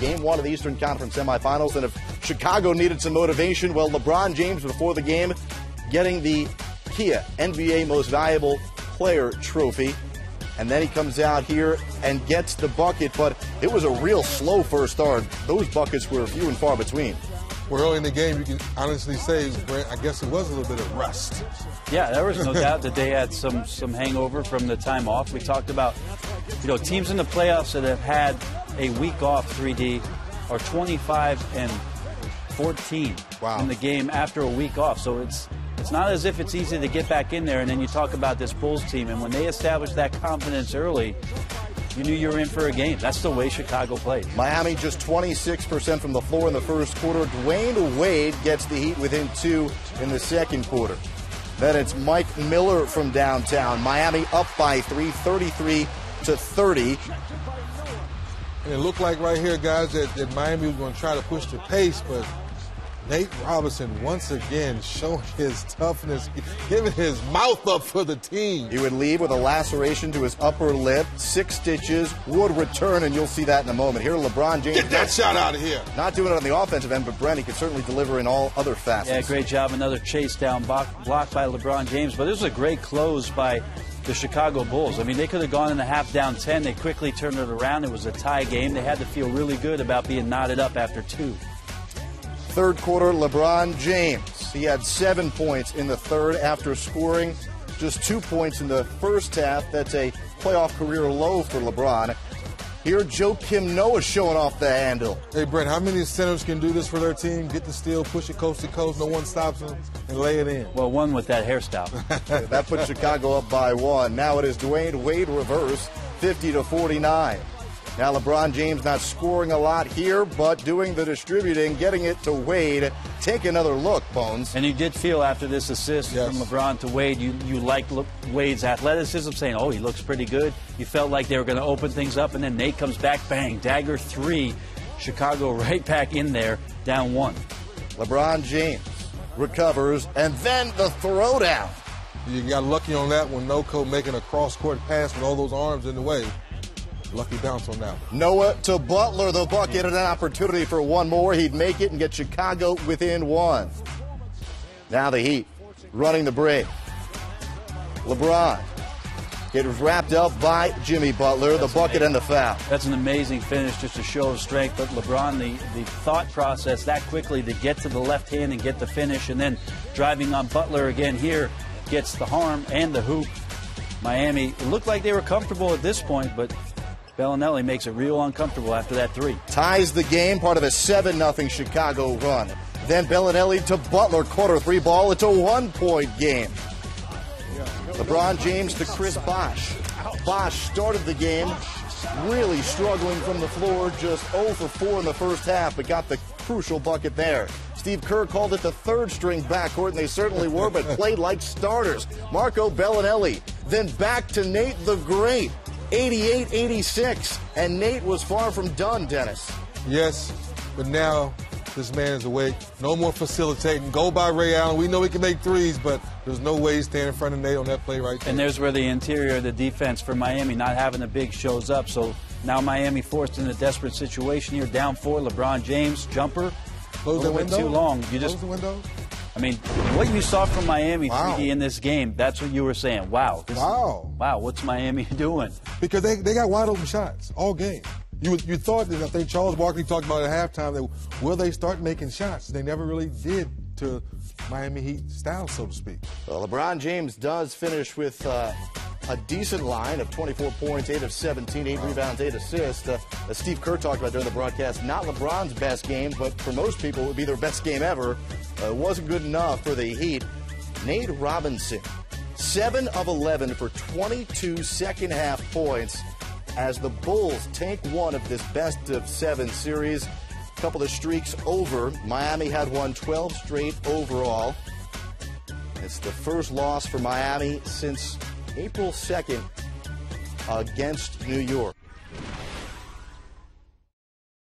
Game 1 of the Eastern Conference semifinals. And if Chicago needed some motivation, well, LeBron James, before the game, getting the Kia NBA Most Valuable Player trophy. And then he comes out here and gets the bucket, but it was a real slow first start. Those buckets were few and far between. Well, early in the game, you can honestly say, Brent, I guess it was a little bit of rust. Yeah, there was no doubt that they had some hangover from the time off. We talked about, teams in the playoffs that have had a week off, 3D, are 25-14 in the game after a week off. So it's not as if it's easy to get back in there. And then you talk about this Bulls team, and when they established that confidence early, you knew you were in for a game. That's the way Chicago plays. Miami just 26% from the floor in the first quarter. Dwayne Wade gets the Heat within 2 in the second quarter. Then it's Mike Miller from downtown. Miami up by 3, 33-30. And it looked like right here, guys, that Miami was going to try to push the pace, but Nate Robinson once again showing his toughness, giving his mouth up for the team. He would leave with a laceration to his upper lip, 6 stitches, would return, and you'll see that in a moment. Here, LeBron James. Get that shot out of here. Not doing it on the offensive end, but Brent, he could certainly deliver in all other facets. Yeah, great job. Another chase down block by LeBron James, but this was a great close by the Chicago Bulls. I mean, they could have gone in the half down 10. They quickly turned it around. It was a tie game. They had to feel really good about being knotted up after 2. Third quarter, LeBron James. He had 7 points in the third after scoring just 2 points in the first half. That's a playoff career low for LeBron. Here, Joakim Noah showing off the handle. Hey, Brent, how many centers can do this for their team? Get the steal, push it coast to coast, no one stops them, and lay it in. Well, one with that hairstyle. That puts Chicago up by 1. Now it is Dwayne Wade reverse, 50-49. Now LeBron James not scoring a lot here, but doing the distributing, getting it to Wade. Take another look, Bones. And you did feel after this assist from LeBron to Wade, you liked Wade's athleticism, saying, oh, he looks pretty good. You felt like they were going to open things up, and then Nate comes back, bang, dagger 3. Chicago right back in there, down 1. LeBron James recovers, and then the throwdown. You got lucky on that one. Noko making a cross-court pass with all those arms in the way. Lucky bounce on that one. Noah to Butler, the bucket, and an opportunity for one more. He'd make it and get Chicago within 1. Now the Heat running the break. LeBron gets wrapped up by Jimmy Butler, the bucket and the foul. That's an amazing finish, just a show of strength. But LeBron, the thought process that quickly to get to the left hand and get the finish, and then driving on Butler again here, gets the harm and the hoop. Miami looked like they were comfortable at this point, but Bellinelli makes it real uncomfortable after that 3. Ties the game, part of a 7-0 Chicago run. Then Bellinelli to Butler, quarter 3 ball. It's a 1-point game. LeBron James to Chris Bosh. Bosh started the game really struggling from the floor, just 0 for 4 in the first half, but got the crucial bucket there. Steve Kerr called it the third-string backcourt, and they certainly were, but played like starters. Marco Bellinelli, then back to Nate the Great. 88-86, and Nate was far from done, Dennis. Yes, but now this man is awake. No more facilitating. Go by Ray Allen. We know he can make threes, but there's no way he's standing in front of Nate on that play right there. And there's where the interior of the defense for Miami not having a big shows up. So now Miami forced in a desperate situation here, down 4. LeBron James, jumper. Close the window. Too long. Close the window. I mean, what you saw from Miami 3D in this game, that's what you were saying. Wow. Wow, what's Miami doing? Because they got wide open shots all game. You thought that, I think Charles Barkley talked about at halftime, that will they start making shots? They never really did to Miami Heat style, so to speak. Well, LeBron James does finish with a decent line of 24 points, 8 of 17, 8 rebounds, 8 assists. As Steve Kerr talked about during the broadcast, not LeBron's best game, but for most people it would be their best game ever. It wasn't good enough for the Heat. Nate Robinson, 7 of 11 for 22 second-half points as the Bulls take one of this best-of-7 series. A couple of streaks over. Miami had won 12 straight overall. It's the first loss for Miami since April 2nd against New York.